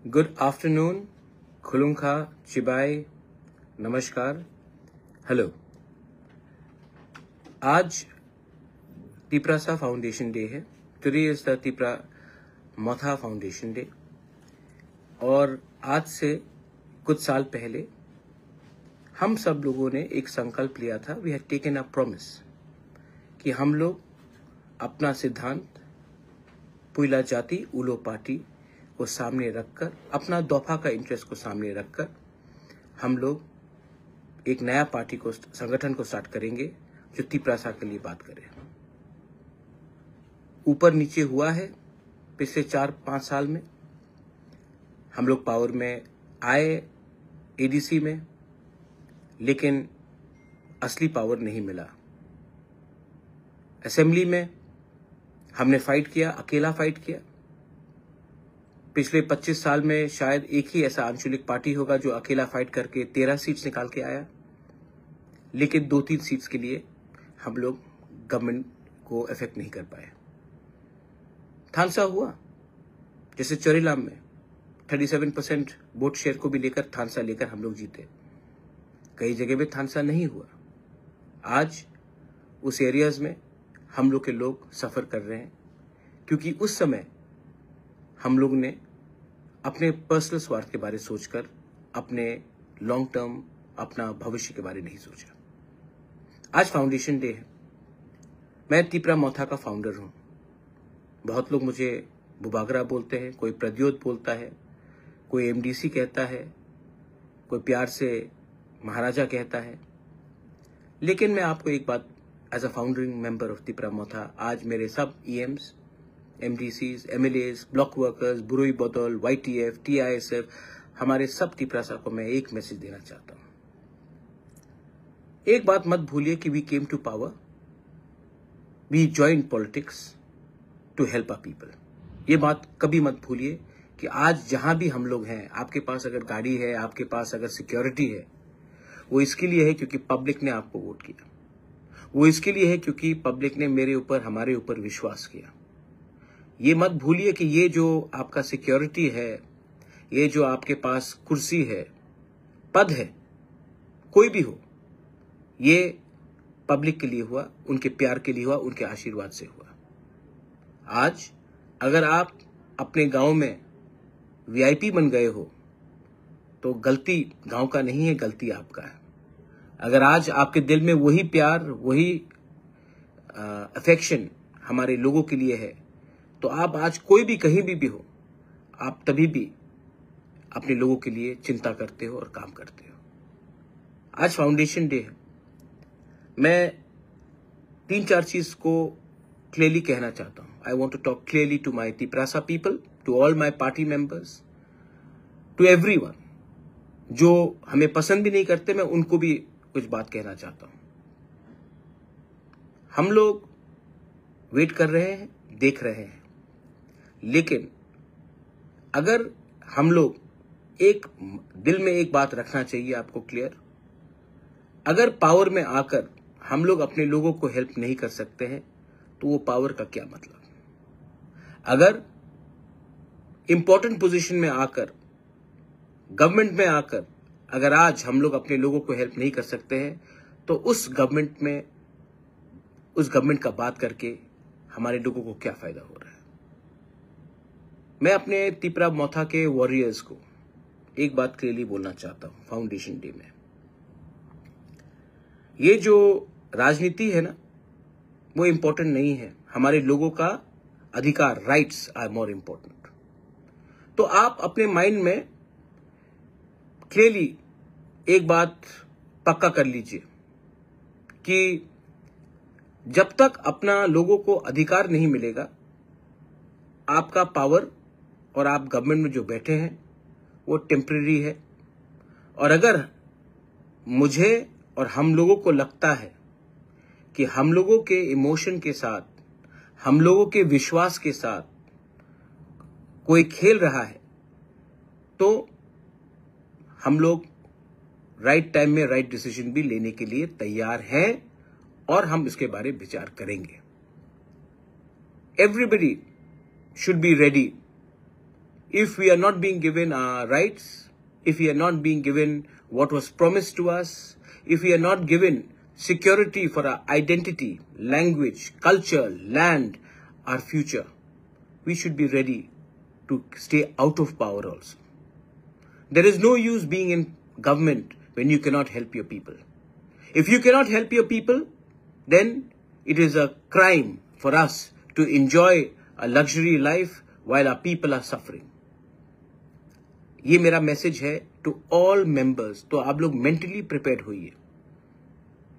Good afternoon, खुलुंखा, चिबाई, नमस्कार, hello. आज Tiprasa foundation day है। Today is the Tipra Motha foundation day. और आज से कुछ साल पहले हम सब लोगों ने एक संकल्प लिया था। We had taken a promise कि हम लोग अपना सिद्धांत पुइला जाति उलो पार्टी को सामने रखकर, अपना दोफा का इंटरेस्ट को सामने रखकर हम लोग एक नया पार्टी को, संगठन को स्टार्ट करेंगे जो तिप्रासा के लिए बात करे। ऊपर नीचे हुआ है पिछले 4-5 साल में। हम लोग पावर में आए एडीसी में, लेकिन असली पावर नहीं मिला। असेंबली में हमने फाइट किया, अकेला फाइट किया। पिछले 25 साल में शायद एक ही ऐसा आंचलिक पार्टी होगा जो अकेला फाइट करके 13 सीट्स निकाल के आया, लेकिन 2-3 सीट्स के लिए हम लोग गवर्नमेंट को अफेक्ट नहीं कर पाए। थानसा हुआ, जैसे चोरीलाम में 37% वोट शेयर को भी लेकर थानसा लेकर हम लोग जीते। कई जगह में थानसा नहीं हुआ। आज उस एरियाज में हम लोग के लोग सफर कर रहे हैं, क्योंकि उस समय हम लोग ने अपने पर्सनल स्वार्थ के बारे सोचकर अपने लॉन्ग टर्म, अपना भविष्य के बारे नहीं सोचा। आज फाउंडेशन डे है। मैं तिप्रा मोथा का फाउंडर हूं। बहुत लोग मुझे बुबागरा बोलते हैं, कोई प्रद्योत बोलता है, कोई एमडीसी कहता है, कोई प्यार से महाराजा कहता है। लेकिन मैं आपको एक बात, as a founding member of Tipra Motha, आज मेरे सब EMs, MDCs, MLAs, block workers, बुरुई बोतल, वाईटीएफ, टीआईएसएफ, हमारे सब तिप्रासा को मैं एक मैसेज देना चाहता हूं। एक बात मत भूलिए कि we came to power, we join politics to help a people. ये बात कभी मत भूलिए कि आज जहां भी हम लोग हैं, आपके पास अगर गाड़ी है, आपके पास अगर सिक्योरिटी है, वो इसके लिए है क्योंकि पब्लिक ने आपको वोट किया। वो इसके लिए है क्योंकि पब्लिक ने मेरे ऊपर, हमारे ऊपर विश्वास किया। ये मत भूलिए कि ये जो आपका सिक्योरिटी है, ये जो आपके पास कुर्सी है, पद है, कोई भी हो, ये पब्लिक के लिए हुआ, उनके प्यार के लिए हुआ, उनके आशीर्वाद से हुआ। आज अगर आप अपने गांव में वीआईपी बन गए हो, तो गलती गांव का नहीं है, गलती आपका है। अगर आज आपके दिल में वही प्यार, वही अफेक्शन हमारे लोगों के लिए है, तो आप आज कोई भी कहीं भी हो, आप तभी भी अपने लोगों के लिए चिंता करते हो और काम करते हो। आज फाउंडेशन डे है। मैं 3-4 चीज को क्लियरली कहना चाहता हूं। I want to talk clearly to my Tiprasa people, to all my party members, to everyone. जो हमें पसंद भी नहीं करते, मैं उनको भी कुछ बात कहना चाहता हूं। हम लोग वेट कर रहे हैं, देख रहे हैं, लेकिन अगर हम लोग एक दिल में एक बात रखना चाहिए आपको क्लियर, अगर पावर में आकर हम लोग अपने लोगों को हेल्प नहीं कर सकते हैं, तो वो पावर का क्या मतलब। अगर इंपॉर्टेंट पोजीशन में आकर, गवर्नमेंट में आकर, अगर आज हम लोग अपने लोगों को हेल्प नहीं कर सकते हैं, तो उस गवर्नमेंट का बात करके हमारे लोगों को क्या फायदा हो रहा है। मैं अपने तिप्रा मोथा के वॉरियर्स को एक बात क्लियरली बोलना चाहता हूं फाउंडेशन डे में। ये जो राजनीति है ना, वो इंपॉर्टेंट नहीं है। हमारे लोगों का अधिकार, राइट्स आर मोर इंपॉर्टेंट। तो आप अपने माइंड में क्लियरली एक बात पक्का कर लीजिए कि जब तक अपना लोगों को अधिकार नहीं मिलेगा, आपका पावर और आप गवर्नमेंट में जो बैठे हैं वो टेम्परेरी है। और अगर मुझे और हम लोगों को लगता है कि हम लोगों के इमोशन के साथ, हम लोगों के विश्वास के साथ कोई खेल रहा है, तो हम लोग राइट टाइम में राइट डिसीजन भी लेने के लिए तैयार हैं और हम इसके बारे में विचार करेंगे। Everybody should be ready if we are not being given our rights, if we are not being given what was promised to us, if we are not given security for our identity, language, culture, land, our future, we should be ready to stay out of power also. There is no use being in government when you cannot help your people. If you cannot help your people, then it is a crime for us to enjoy a luxury life while our people are suffering. ये मेरा message है to all members. तो आप लोग mentally prepared होइए.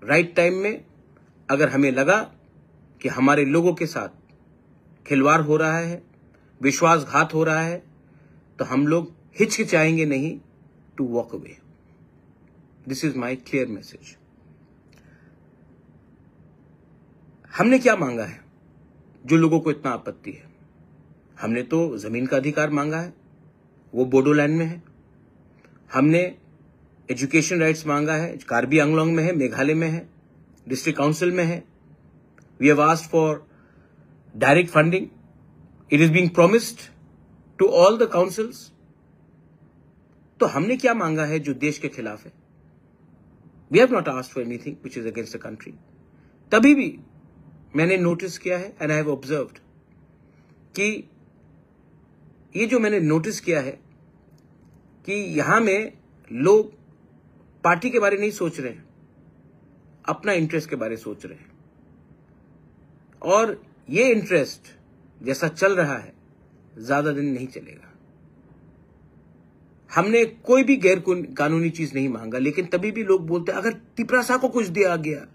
Right time में अगर हमें लगा कि हमारे लोगों के साथ खिलवाड़ हो रहा है, विश्वासघात हो रहा है, तो हम लोग हिचकिचाएंगे नहीं to walk away. This is my clear message. हमने क्या मांगा है जो लोगों को इतना आपत्ति है? हमने तो जमीन का अधिकार मांगा है, वो बोडोलैंड में है. हमने एजुकेशन राइट्स मांगा है, कार्बी आंगलोंग में है, मेघालय में है, डिस्ट्रिक्ट काउंसिल में है. We have asked for direct funding. It is being promised to all the councils. तो हमने क्या मांगा है जो देश के खिलाफ है? We have not asked for anything which is against the country. तभी भी मैंने नोटिस किया है एंड आई हैव ऑब्जर्व्ड कि ये जो मैंने नोटिस किया है कि यहां में लोग पार्टी के बारे नहीं सोच रहे हैं, अपना इंटरेस्ट के बारे सोच रहे हैं. और ये इंटरेस्ट जैसा चल रहा है ज्यादा दिन नहीं चलेगा. हमने कोई भी गैर कानूनी चीज नहीं मांगा, लेकिन तभी भी लोग बोलते हैं अगर तिपरासा को कुछ दिया गया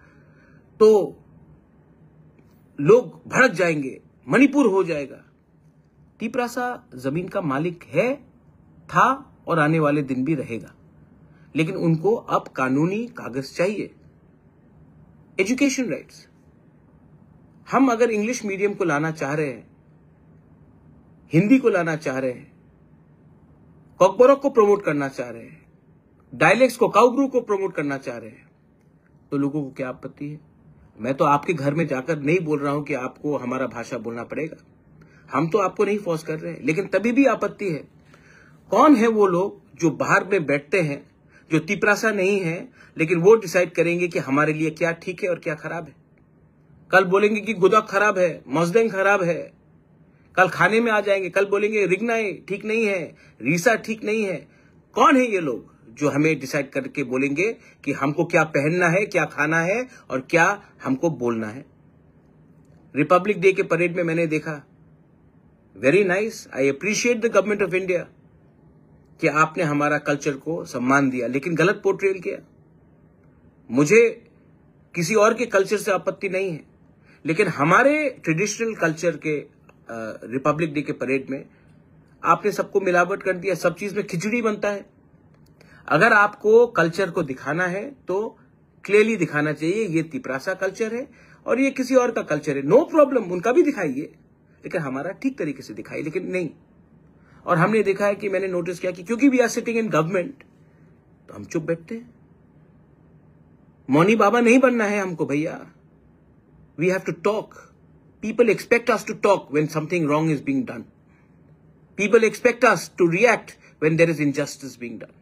तो लोग भड़क जाएंगे, मणिपुर हो जाएगा. तिपरासा जमीन का मालिक है, था और आने वाले दिन भी रहेगा, लेकिन उनको अब कानूनी कागज चाहिए. Education rights. हम अगर इंग्लिश मीडियम को लाना चाह रहे हैं, हिंदी को लाना चाह रहे हैं, कॉकबोरक को प्रमोट करना चाह रहे हैं, डायलेक्ट्स को, काउब्रू को प्रमोट करना चाह रहे हैं, तो लोगों को क्या आपत्ति है? मैं तो आपके घर में जाकर नहीं बोल रहा हूं कि आपको हमारा भाषा बोलना पड़ेगा. हम तो आपको नहीं फोर्स कर रहे हैं, लेकिन तभी भी आपत्ति है. कौन है वो लोग जो बाहर में बैठते हैं, जो तिपरासा नहीं है, लेकिन वो डिसाइड करेंगे कि हमारे लिए क्या ठीक है और क्या खराब है? कल बोलेंगे कि गुदक खराब है, मजदेंग खराब है. कल खाने में आ जाएंगे, कल बोलेंगे रिगनाई ठीक नहीं है, रीसा ठीक नहीं है. कौन है ये लोग जो हमें डिसाइड करके बोलेंगे कि हमको क्या पहनना है, क्या खाना है और क्या हमको बोलना है? रिपब्लिक डे के परेड में मैंने देखा, very nice, I appreciate the government of India कि आपने हमारा कल्चर को सम्मान दिया, लेकिन गलत पोर्ट्रेल किया. मुझे किसी और के कल्चर से आपत्ति नहीं है, लेकिन हमारे ट्रेडिशनल कल्चर के रिपब्लिक डे के परेड में आपने सबको मिलावट कर दिया. सब चीज में खिचड़ी बनता है. अगर आपको कल्चर को दिखाना है तो क्लियरली दिखाना चाहिए ये तिपरासा कल्चर है और ये किसी और का कल्चर है. नो प्रॉब्लम, उनका भी दिखाइए, लेकिन हमारा ठीक तरीके से दिखाइए, लेकिन नहीं. और हमने देखा है कि मैंने नोटिस किया कि क्योंकि we are sitting in government तो हम चुप बैठते हैं. मौनी बाबा नहीं बनना है हमको भैया. We have to talk. People expect us to talk when something wrong is being done. People expect us to react when there is injustice being done.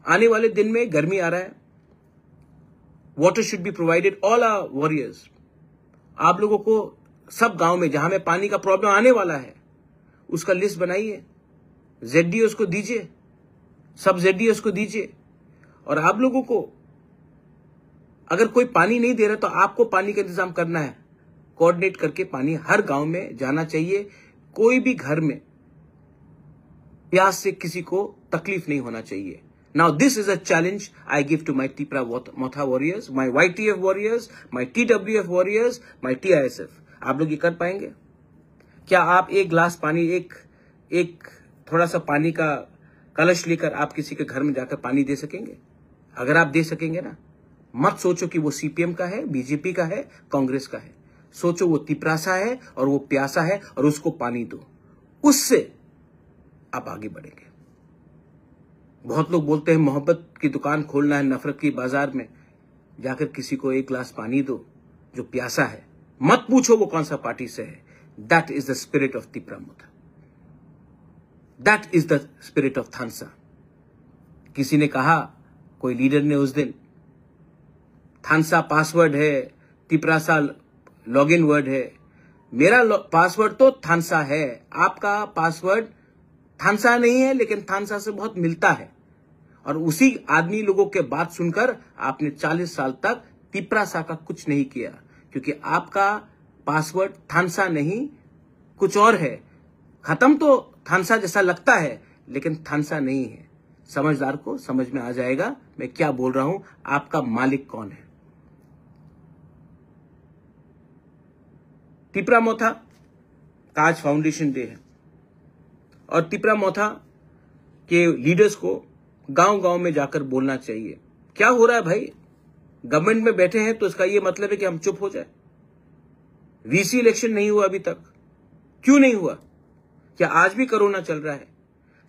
आने वाले दिन में गर्मी आ रहा है. Water should be provided all our warriors. आप लोगों को सब गांव में जहां में पानी का प्रॉब्लम आने वाला है उसका लिस्ट बनाइए, जेडडीओस को दीजिए, सब जेडडीओस को दीजिए. और आप लोगों को अगर कोई पानी नहीं दे रहा तो आपको पानी का इंतजाम करना है. कोऑर्डिनेट करके पानी हर गांव में जाना चाहिए. कोई भी घर में प्यास से किसी को तकलीफ नहीं होना चाहिए. Now this is a challenge I give to my Tipra Motha warriors, my YTF warriors, my TWF warriors, my TISF. आप लोग ये कर पाएंगे? क्या आप एक गिलास पानी, एक थोड़ा सा पानी का कलश लेकर आप किसी के घर में जाकर पानी दे सकेंगे? अगर आप दे सकेंगे ना, मत सोचो कि वो सीपीएम का है, बीजेपी का है, कांग्रेस का है. सोचो वो तिपरासा है और वो प्यासा है और उसको पानी दो. उससे आप आगे बढ़ेंगे. बहुत लोग बोलते हैं मोहब्बत की दुकान खोलना है नफरत की बाजार में. जाकर किसी को एक गिलास पानी दो जो प्यासा है. मत पूछो वो कौन सा पार्टी से है. That is the spirit of Tipra Motha. That is the spirit of Thansa. किसी ने कहा, कोई लीडर ने उस दिन, थानसा पासवर्ड है, तिपरासा लॉगिन वर्ड है। मेरा पासवर्ड तो थानसा है, आपका पासवर्ड थानसा नहीं है, लेकिन थानसा से बहुत मिलता है। और उसी आदमी लोगों के बात सुनकर आपने 40 साल तक तिपरासा का कुछ नहीं किया, क्योंकि आपका पासवर्ड थानसा नहीं कुछ और है। खत्म तो थानसा जैसा लगता है, लेकिन थानसा नहीं है। समझदार को समझ में आ जाएगा मैं क्या बोल रहा हूं, आपका मालिक कौन है। तिपरा मोथा का आज फाउंडेशन डे है और तिपरा मोथा के लीडर्स को गांव गांव में जाकर बोलना चाहिए, क्या हो रहा है भाई। गवर्नमेंट में बैठे हैं तो इसका यह मतलब है कि हम चुप हो जाए। वीसी इलेक्शन नहीं हुआ अभी तक, क्यों नहीं हुआ? क्या आज भी कोरोना चल रहा है?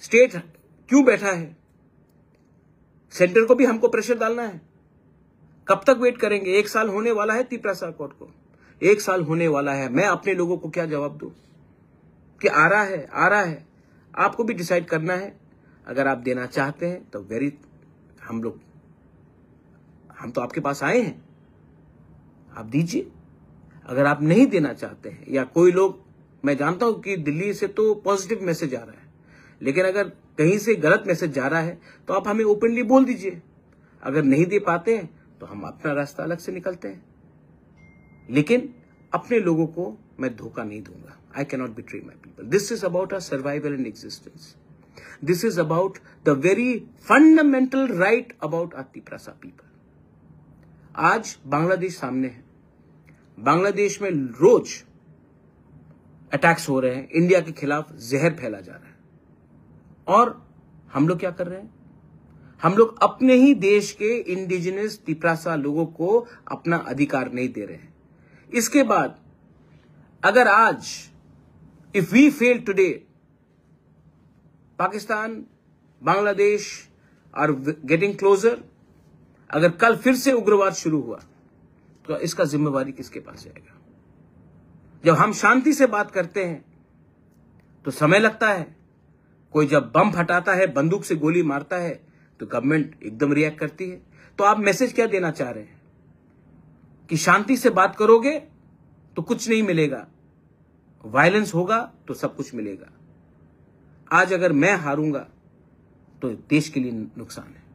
स्टेट क्यों बैठा है? सेंटर को भी हमको प्रेशर डालना है। कब तक वेट करेंगे? 1 साल होने वाला है तिपरासा कोर्ट को, 1 साल होने वाला है। मैं अपने लोगों को क्या जवाब दूं कि आ रहा है, आ रहा है। आपको भी डिसाइड करना है। अगर आप देना चाहते हैं तो हम तो आपके पास आए हैं, आप दीजिए। अगर आप नहीं देना चाहते हैं, या कोई लोग, मैं जानता हूं कि दिल्ली से तो पॉजिटिव मैसेज आ रहा है, लेकिन अगर कहीं से गलत मैसेज जा रहा है तो आप हमें ओपनली बोल दीजिए। अगर नहीं दे पाते हैं तो हम अपना रास्ता अलग से निकलते हैं, लेकिन अपने लोगों को मैं धोखा नहीं दूंगा। I cannot betray my people. This is about our survival and existence. This is about the very fundamental right about our Tiprasa people. आज बांग्लादेश सामने है। बांग्लादेश में रोज अटैक्स हो रहे हैं, इंडिया के खिलाफ जहर फैला जा रहा है, और हम लोग क्या कर रहे हैं? हम लोग अपने ही देश के इंडिजिनस तिपरासा लोगों को अपना अधिकार नहीं दे रहे हैं। इसके बाद अगर आज if we fail today, Pakistan, Bangladesh are getting closer, अगर कल फिर से उग्रवाद शुरू हुआ तो इसका जिम्मेवारी किसके पास जाएगा? जब हम शांति से बात करते हैं तो समय लगता है, कोई जब बम फटाता है, बंदूक से गोली मारता है, तो गवर्नमेंट एकदम रिएक्ट करती है। तो आप मैसेज क्या देना चाह रहे हैं कि शांति से बात करोगे तो कुछ नहीं मिलेगा, वायलेंस होगा तो सब कुछ मिलेगा। आज अगर मैं हारूंगा तो देश के लिए नुकसान है।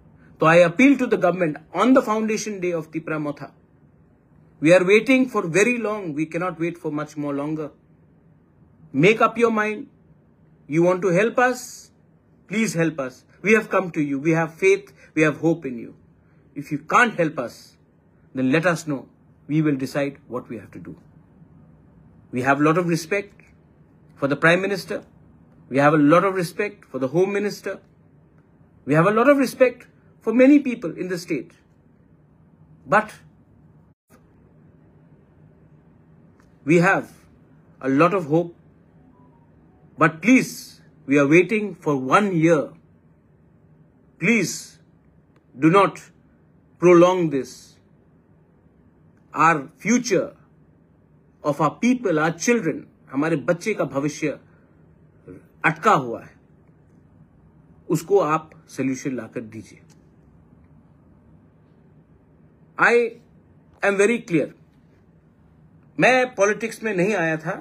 तो I appeal to the government on the foundation day of Tipra Motha, we are waiting for very long, we cannot wait for much more longer. Make up your mind, you want to help us, please help us. We have come to you, we have faith, we have hope in you. If you can't help us, then let us know. We will decide what we have to do. We have a lot of respect for the Prime Minister. We have a lot of respect for the Home Minister. We have a lot of respect for many people in the state. But we have a lot of hope. But please, we are waiting for 1 year. Please do not prolong this. Our future of our people, our children, हमारे बच्चे का भविष्य अटका हुआ है, उसको आप solution लाकर दीजिए। आई एम वेरी क्लियर, मैं पॉलिटिक्स में नहीं आया था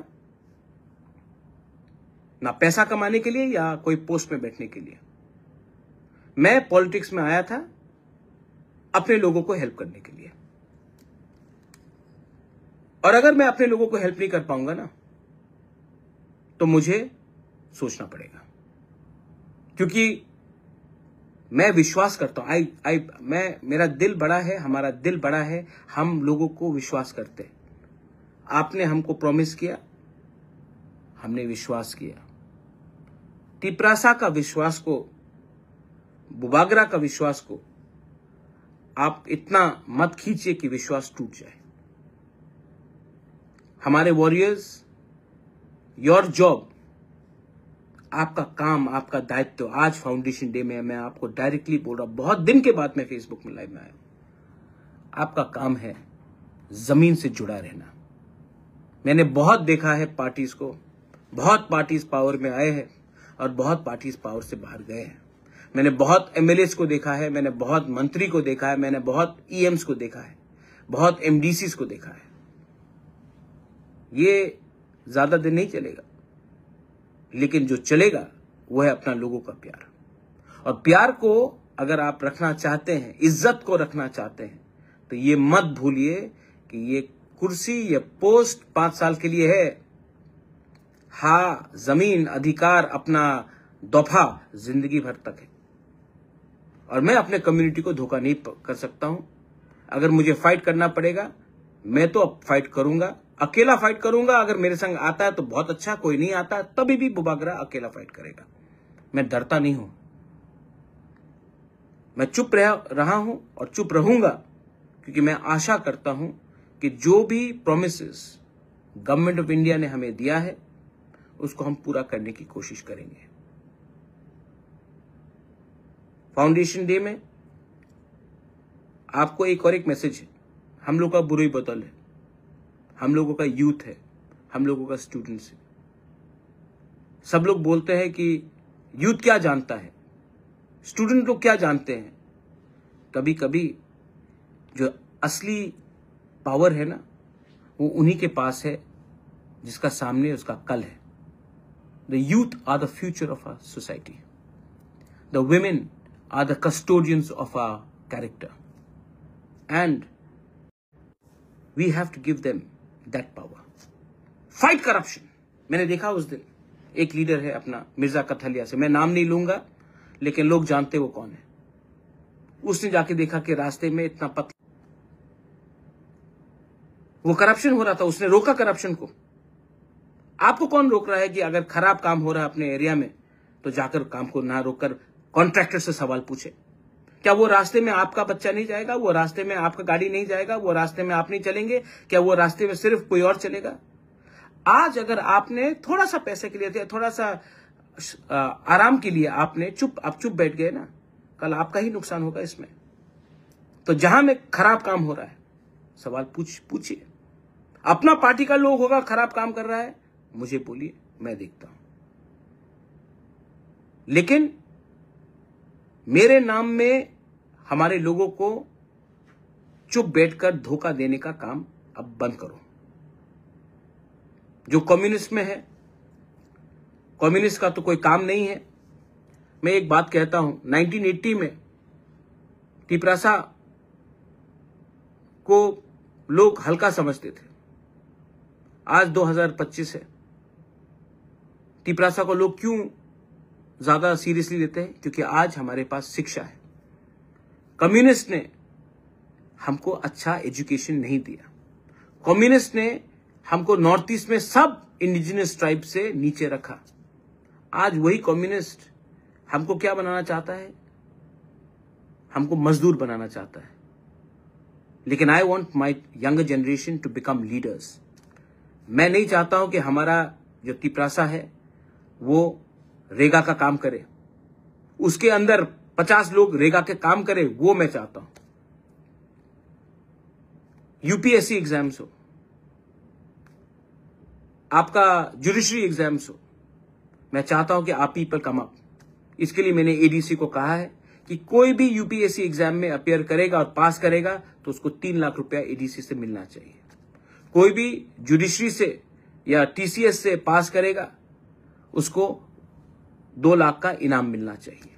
ना पैसा कमाने के लिए या कोई पोस्ट में बैठने के लिए। मैं पॉलिटिक्स में आया था अपने लोगों को हेल्प करने के लिए। और अगर मैं अपने लोगों को हेल्प नहीं कर पाऊंगा ना, तो मुझे सोचना पड़ेगा, क्योंकि मैं विश्वास करता हूं। मेरा दिल बड़ा है, हमारा दिल बड़ा है, हम लोगों को विश्वास करते हैं। आपने हमको प्रॉमिस किया, हमने विश्वास किया। तिपरासा का विश्वास को, बुबागरा का विश्वास को आप इतना मत खींचिए कि विश्वास टूट जाए। हमारे वॉरियर्स, योर जॉब, आपका काम, आपका दायित्व, आज फाउंडेशन डे में मैं आपको डायरेक्टली बोल रहा हूं, बहुत दिन के बाद मैं फेसबुक में लाइव में आया हूं। आपका काम है जमीन से जुड़ा रहना। मैंने बहुत देखा है पार्टीज को, बहुत पार्टीज पावर में आए हैं और बहुत पार्टीज पावर से बाहर गए हैं। मैंने बहुत एमएलएस को देखा है, मैंने बहुत मंत्री को देखा है, मैंने बहुत ईएम्स को देखा है, बहुत एमडीसीज को देखा है। ये ज्यादा दिन नहीं चलेगा, लेकिन जो चलेगा वो है अपना लोगों का प्यार। और प्यार को अगर आप रखना चाहते हैं, इज्जत को रखना चाहते हैं, तो ये मत भूलिए कि ये कुर्सी, ये पोस्ट 5 साल के लिए है। हाँ, जमीन, अधिकार, अपना दफा जिंदगी भर तक है। और मैं अपने कम्युनिटी को धोखा नहीं कर सकता हूं। अगर मुझे फाइट करना पड़ेगा, मैं तो अब फाइट करूंगा, अकेला फाइट करूंगा। अगर मेरे संग आता है तो बहुत अच्छा, कोई नहीं आता तभी भी बुबागरा अकेला फाइट करेगा। मैं डरता नहीं हूं, मैं चुप रहा हूं और चुप रहूंगा, क्योंकि मैं आशा करता हूं कि जो भी प्रोमिसेस गवर्नमेंट ऑफ इंडिया ने हमें दिया है उसको हम पूरा करने की कोशिश करेंगे। फाउंडेशन डे में आपको एक और एक मैसेज है। हम लोग का बुरी बदल है, हम लोगों का यूथ है, हम लोगों का स्टूडेंट्स है। सब लोग बोलते हैं कि यूथ क्या जानता है, स्टूडेंट लोग क्या जानते हैं। कभी कभी जो असली पावर है ना, वो उन्हीं के पास है जिसका सामने उसका कल है। The youth are the future of our society, the women are the custodians of our character, and we have to give them that power. Fight corruption. मैंने देखा उस दिन एक लीडर है अपना मिर्जा कथलिया से, मैं नाम नहीं लूंगा लेकिन लोग जानते वो कौन है। उसने जाके देखा कि रास्ते में इतना पतला वो करप्शन हो रहा था, उसने रोका करप्शन को। आपको कौन रोक रहा है कि अगर खराब काम हो रहा है अपने एरिया में तो जाकर काम को ना रोककर कॉन्ट्रैक्टर से सवाल पूछे। क्या वो रास्ते में आपका बच्चा नहीं जाएगा, वो रास्ते में आपका गाड़ी नहीं जाएगा, वो रास्ते में आप नहीं चलेंगे, क्या वो रास्ते में सिर्फ कोई और चलेगा? आज अगर आपने थोड़ा सा पैसे के लिए, थोड़ा सा आराम के लिए आपने आप चुप बैठ गए ना, कल आपका ही नुकसान होगा इसमें। तो जहां में खराब काम हो रहा है सवाल पूछिए। अपना पार्टी का लोग होगा खराब काम कर रहा है, मुझे बोलिए, मैं देखता हूं। लेकिन मेरे नाम में हमारे लोगों को चुप बैठकर धोखा देने का काम अब बंद करो। जो कम्युनिस्ट में है, कम्युनिस्ट का तो कोई काम नहीं है। मैं एक बात कहता हूं, 1980 में टिपरासा को लोग हल्का समझते थे, आज 2025 है। टिपरासा को लोग क्यों ज्यादा सीरियसली लेते हैं? क्योंकि आज हमारे पास शिक्षा है। कम्युनिस्ट ने हमको अच्छा एजुकेशन नहीं दिया। कम्युनिस्ट ने हमको नॉर्थ ईस्ट में सब इंडिजिनस ट्राइब से नीचे रखा। आज वही कम्युनिस्ट हमको क्या बनाना चाहता है? हमको मजदूर बनाना चाहता है। लेकिन I want my younger generation to become leaders. मैं नहीं चाहता हूं कि हमारा जो टिपरासा है वो रेगा का काम करे, उसके अंदर 50 लोग रेगा के काम करे, वो मैं चाहता हूं। यूपीएससी एग्जाम्स हो, आपका जुडिशरी एग्जाम्स हो, मैं चाहता हूं कि आप पीपल कम अप। इसके लिए मैंने एडीसी को कहा है कि कोई भी यूपीएससी एग्जाम में अपियर करेगा और पास करेगा तो उसको 3 लाख रुपया एडीसी से मिलना चाहिए। कोई भी जुडिशरी से या टीसीएस से पास करेगा उसको 2 लाख का इनाम मिलना चाहिए।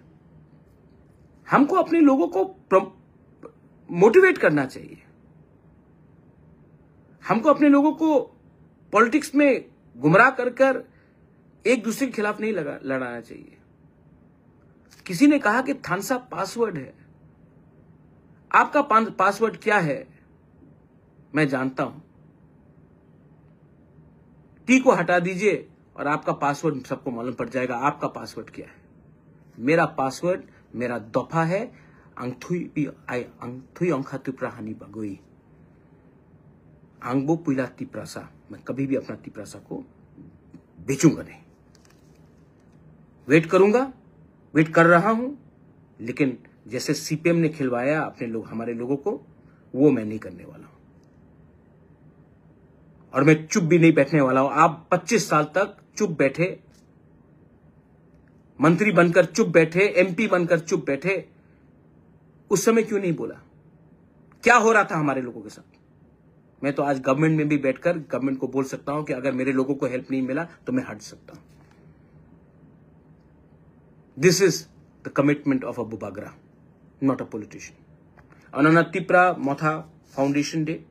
हमको अपने लोगों को मोटिवेट करना चाहिए। हमको अपने लोगों को पॉलिटिक्स में गुमराह कर एक दूसरे के खिलाफ नहीं लड़ाना चाहिए। किसी ने कहा कि थानसा पासवर्ड है। आपका पासवर्ड क्या है मैं जानता हूं। टी को हटा दीजिए और आपका पासवर्ड सबको मालूम पड़ जाएगा आपका पासवर्ड क्या है। मेरा पासवर्ड, मेरा दफा है अंगथुई अंखा तिप्राहानी बगोई आंगबो पुइला तिप्रासा। मैं कभी भी अपना तिप्रासा को बेचूंगा नहीं। वेट करूंगा, वेट कर रहा हूं, लेकिन जैसे सीपीएम ने खिलवाया अपने लोग, हमारे लोगों को, वो मैं नहीं करने वाला हूं। और मैं चुप भी नहीं बैठने वाला हूं। आप 25 साल तक चुप बैठे, मंत्री बनकर चुप बैठे, एमपी बनकर चुप बैठे, उस समय क्यों नहीं बोला? क्या हो रहा था हमारे लोगों के साथ? मैं तो आज गवर्नमेंट में भी बैठकर गवर्नमेंट को बोल सकता हूं कि अगर मेरे लोगों को हेल्प नहीं मिला तो मैं हट सकता हूं। This is the commitment of a Bubagra, not a politician. On Tipra Motha foundation day,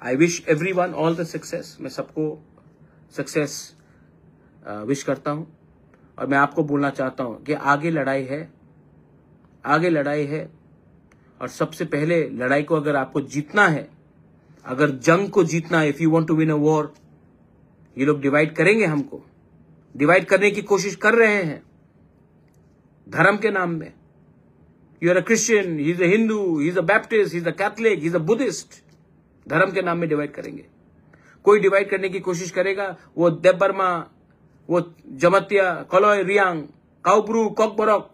I wish everyone all the success. मैं सबको सक्सेस विश करता हूं और मैं आपको बोलना चाहता हूं कि आगे लड़ाई है, आगे लड़ाई है। और सबसे पहले लड़ाई को अगर आपको जीतना है, अगर जंग को जीतना है, if you want to win a war, ये लोग डिवाइड करेंगे, हमको डिवाइड करने की कोशिश कर रहे हैं धर्म के नाम में। You are a Christian, he is a Hindu, he is a Baptist, he is a Catholic, he is a Buddhist. धर्म के नाम में डिवाइड करेंगे। कोई डिवाइड करने की कोशिश करेगा, वो देबबर्मा, वो जमतिया, कलोय, रियांग, काउब्रू, कॉकबरॉक,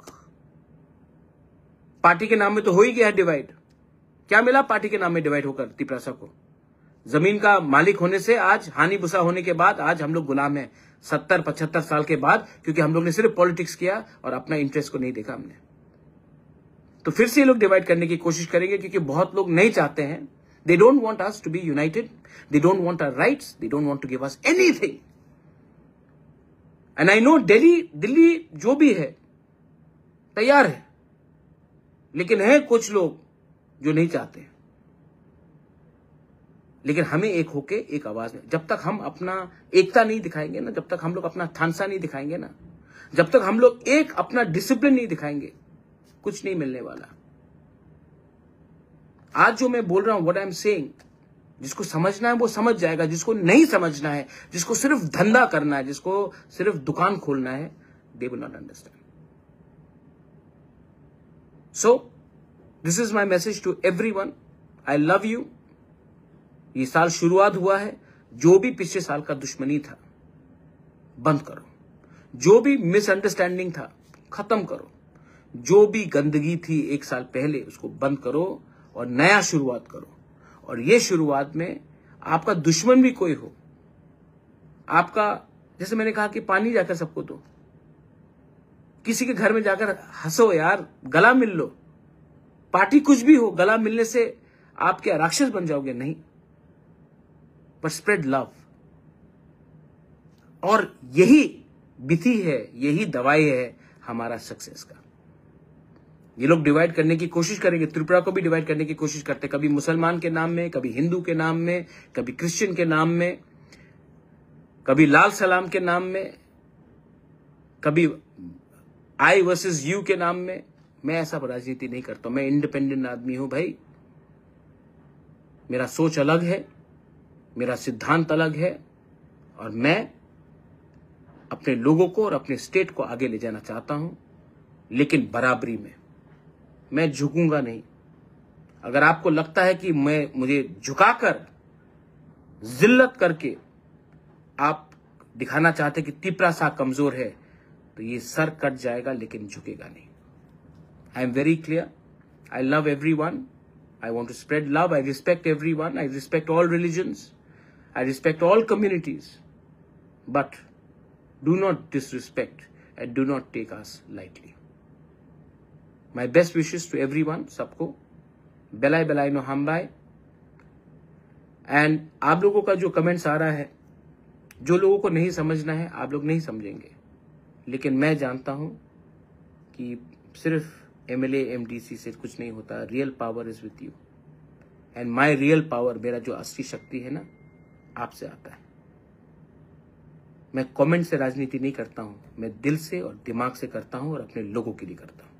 पार्टी के नाम में तो हो ही गया है डिवाइड। क्या मिला पार्टी के नाम में डिवाइड होकर तिप्रासा को? जमीन का मालिक होने से आज, हानि भूसा होने के बाद आज हम लोग गुलाम हैं 70-75 साल के बाद, क्योंकि हम लोग ने सिर्फ पॉलिटिक्स किया और अपना इंटरेस्ट को नहीं देखा हमने। तो फिर से ये लोग डिवाइड करने की कोशिश करेंगे, क्योंकि बहुत लोग नहीं चाहते हैं। They don't want us to be united, they don't want our rights, they don't want to give us anything. And I know Delhi जो भी है तैयार है, लेकिन है कुछ लोग जो नहीं चाहते। लेकिन हमें एक होके एक आवाज में, जब तक हम अपना एकता नहीं दिखाएंगे ना, जब तक हम लोग अपना थानसा नहीं दिखाएंगे ना, जब तक हम लोग एक अपना डिसिप्लिन नहीं दिखाएंगे, कुछ नहीं मिलने वाला। आज जो मैं बोल रहा हूं, व्हाट आई एम सेइंग, जिसको समझना है वो समझ जाएगा, जिसको नहीं समझना है, जिसको सिर्फ धंधा करना है, जिसको सिर्फ दुकान खोलना है, they will not understand. So this is my message to everyone, I love you. ये साल शुरुआत हुआ है, जो भी पिछले साल का दुश्मनी था बंद करो, जो भी मिसअंडरस्टैंडिंग था खत्म करो, जो भी गंदगी थी एक साल पहले उसको बंद करो और नया शुरुआत करो। और ये शुरुआत में आपका दुश्मन भी कोई हो, आपका, जैसे मैंने कहा कि पानी जाकर सबको दो, किसी के घर में जाकर हंसो यार, गला मिल लो। पार्टी कुछ भी हो, गला मिलने से आप क्या राक्षस बन जाओगे? नहीं, बट स्प्रेड लव। और यही विधि है, यही दवाई है हमारा सक्सेस का। ये लोग डिवाइड करने की कोशिश करेंगे, त्रिपुरा को भी डिवाइड करने की कोशिश करते, कभी मुसलमान के नाम में, कभी हिंदू के नाम में, कभी क्रिश्चियन के नाम में, कभी लाल सलाम के नाम में, कभी आई वर्सेस यू के नाम में। मैं ऐसा राजनीति नहीं करता, मैं इंडिपेंडेंट आदमी हूं भाई। मेरा सोच अलग है, मेरा सिद्धांत अलग है, और मैं अपने लोगों को और अपने स्टेट को आगे ले जाना चाहता हूं, लेकिन बराबरी में। मैं झुकूंगा नहीं। अगर आपको लगता है कि मुझे झुकाकर, जिल्लत करके आप दिखाना चाहते कि तिप्रा सा कमजोर है, तो ये सर कट जाएगा, लेकिन झुकेगा नहीं। I am very clear, I love everyone, I want to spread love. I respect everyone. I respect all religions. I respect all communities. But do not disrespect and do not take us lightly. My best wishes to everyone, सबको बेलाई बेलाई नो हमबाई। And आप लोगों का जो comments आ रहा है, जो लोगों को नहीं समझना है, आप लोग नहीं समझेंगे, लेकिन मैं जानता हूं कि सिर्फ MLA MDC से कुछ नहीं होता। Real power is with you, and my real power, मेरा जो असली शक्ति है ना, आपसे आता है। मैं कमेंट से राजनीति नहीं करता हूं, मैं दिल से और दिमाग से करता हूं, और अपने लोगों के लिए करता हूं।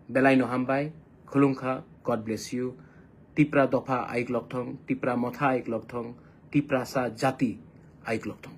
बेलाई नो हमबाई, खुलुंखा, गॉड ब्लेस यू। तिप्रा दफा आइक लॉकथोंग, तिप्रा मोथा आइक लॉकथोंग, तिप्रा सा जाति आइक लॉकथोंग।